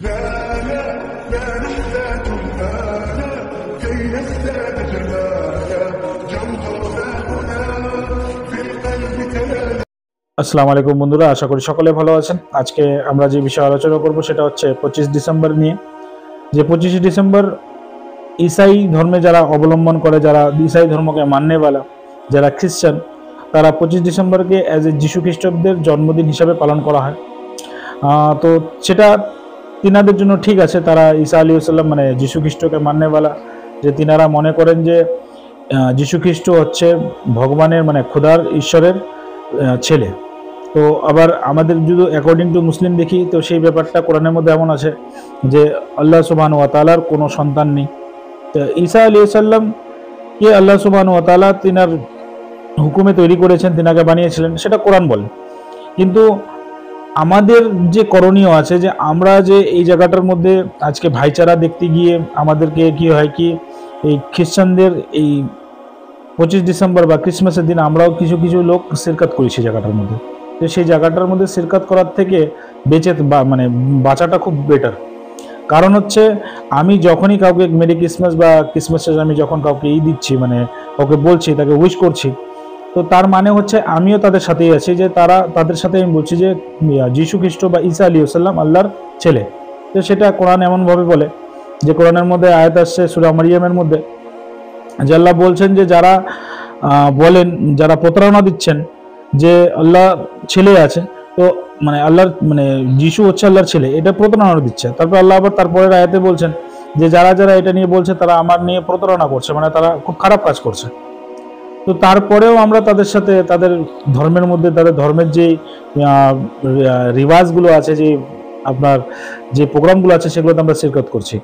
لا لا لا نحتاج المال كي نزداد جمالا جوهرنا هنا في القلب تلالا। আসসালামু আলাইকুম বন্ধুরা, আশা করি সকলে ভালো আছেন। আজকে আমরা যে বিষয়ে আলোচনা করব সেটা হচ্ছে 25 ডিসেম্বর নিয়ে। যে 25 ডিসেম্বর ঈসাই ধর্মে যারা অবলম্বন করে, যারা ঈসাই ধর্মকে মান্যওয়ালা, যারা খ্রিস্টান, তারা 25 ডিসেম্বরকে অ্যাজ এ যিশু খ্রিস্টদের জন্মদিন হিসাবে পালন করা হয়। তো সেটা তিনাদের জন্য ঠিক আছে, তারা ঈসা আলাইহিস সালাম মানে যিশু খ্রিস্টকে মান্যওয়ালা, যে তিনারা মনে করেন যে যিশু খ্রিস্ট হচ্ছে ভগবানের মানে খোদার ঈশ্বরের ছেলে। তো আবার আমাদের যদি অ্যাকর্ডিং টু মুসলিম দেখি, তো সেই ব্যাপারটা কোরআনের মধ্যে এমন আছে যে আল্লাহ সুবহানাহু ওয়া তাআলার কোনো সন্তান নেই। তো ঈসা আলাইহিস সালাম কে আল্লাহ সুবহানাহু ওয়া তাআলা তিনার হুকুমে তৈরি করেছেন, তিনাকে বানিয়েছিলেন, সেটা কোরআন বলে। কিন্তু আমাদের যে করণীয় আছে, যে আমরা যে এই জায়গাটার মধ্যে আজকে ভাইচারা দেখতে গিয়ে আমাদেরকে কি হয় কি, এই খ্রিস্টানদের এই 25 ডিসেম্বর বা ক্রিসমাসের দিন আমরাও কিছু কিছু লোক শিরকত করি সেই জায়গাটার মধ্যে। তো সেই জায়গাটার মধ্যে শিরকত করার থেকে বেঁচে মানে বাঁচাটা খুব বেটার। কারণ হচ্ছে আমি যখনই কাউকে মেরি ক্রিসমাস বা ক্রিসমাসে আমি যখন কাউকে দিচ্ছি, মানে কাউকে বলছি, তাকে উইশ করছি, তো তার মানে হচ্ছে আমিও তাদের সাথেই আছি, যে তাদের সাথে আমি বলছি যে যিশু খ্রিস্ট বা ঈসা আলাইহিস সালাম আল্লাহর ছেলে। তো সেটা কোরআন এমনভাবে বলে, যে কোরআনের মধ্যে আয়াত আসছে সূরা মারিয়ামের মধ্যে, যে আল্লাহ বলছেন যে যারা বলেন, যারা প্রতারণা দিচ্ছেন যে আল্লাহ ছেলে আছে, তো মানে আল্লাহর মানে যিশু হচ্ছে আল্লাহর ছেলে, এটা প্রতারণা দিচ্ছে। তারপর আল্লাহ আবার তারপরের আয়াতে বলছেন যে যারা যারা এটা নিয়ে বলছে তারা আমার নিয়ে প্রতারণা করছে, মানে তারা খুব খারাপ কাজ করছে। তো তারপরেও আমরা তাদের সাথে তাদের ধর্মের মধ্যে, তাদের ধর্মের যে রিওয়াজগুলো আছে, যে আপনার যে প্রোগ্রামগুলো আছে, সেগুলোতে আমরা শিরকত করছি।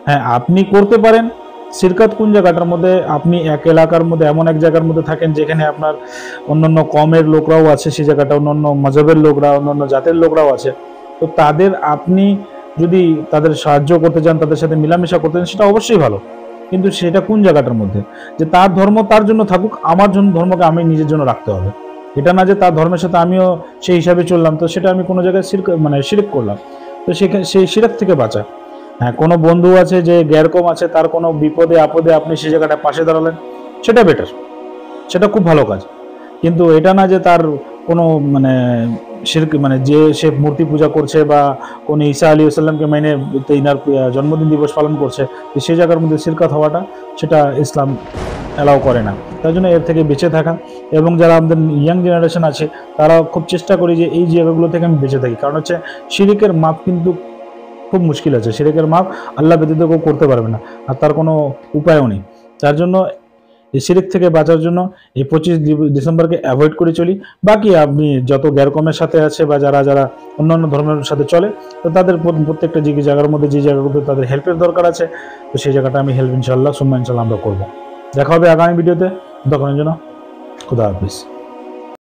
হ্যাঁ, আপনি করতে পারেন শিরকত কোন জায়গাটার মধ্যে, আপনি এক এলাকার মধ্যে এমন এক জায়গার মধ্যে থাকেন যেখানে আপনার অন্যান্য কমের লোকরাও আছে, সেই জায়গাটা অন্যান্য মজহবের লোকরা, অন্যান্য জাতের লোকরাও আছে। তো তাদের আপনি যদি তাদের সাহায্য করতে চান, তাদের সাথে মিলামেশা করতে চান, সেটা অবশ্যই ভালো। কিন্তু সেটা কোন জায়গাটার মধ্যে, যে তার ধর্ম তার জন্য থাকুক, আমার জন্য ধর্মকে আমি নিজের জন্য রাখতে হবে। এটা না যে তার ধর্মের সাথে আমিও সেই হিসাবে চললাম, তো সেটা আমি কোনো জায়গায় শিরক করলাম। তো সেই শিরক থেকে বাঁচা। হ্যাঁ, কোনো বন্ধু আছে যে গ্যারকম আছে, তার কোনো বিপদে আপদে আপনি সেই জায়গাটা পাশে দাঁড়ালেন, সেটা বেটার, সেটা খুব ভালো কাজ। কিন্তু এটা না যে তার কোনো মানে শিরক, মানে যে সে মূর্তি পূজা করছে বা কোনো ঈসা আলাইহিস সালামকে মেনে তিনার জন্মদিন দিবস পালন করছে, সেই জায়গার মধ্যে শিরকত হওয়াটা সেটা ইসলাম অ্যালাউ করে না। তাই জন্য এর থেকে বেঁচে থাকা, এবং যারা আমাদের ইয়াং জেনারেশন আছে তারা খুব চেষ্টা করি যে এই জায়গাগুলো থেকে আমি বেঁচে থাকি। কারণ হচ্ছে শিরকের মাপ কিন্তু খুব মুশকিল আছে, শিরকের মাপ আল্লাহ ব্যতীত কেউ করতে পারবে না, আর তার কোনো উপায়ও নেই। তার জন্য এই শিরক থেকে বাঁচার জন্য এই 25 ডিসেম্বরকে অ্যাভয়েড করে চলি। বাকি আপনি যত গ্যারকমের সাথে আছে বা যারা যারা অন্যান্য ধর্মের সাথে চলে, তো তাদের প্রত্যেকটা জায়গার মধ্যে যে জায়গাগুলো তাদের হেল্পের দরকার আছে, তো সেই জায়গাটা আমি হেল্প ইনশাল্লাহ সুম্মা ইনশাল্লাহ আমরা করবো। দেখা হবে আগামী ভিডিওতে। তখনের জন্য খুদা হাফিজ।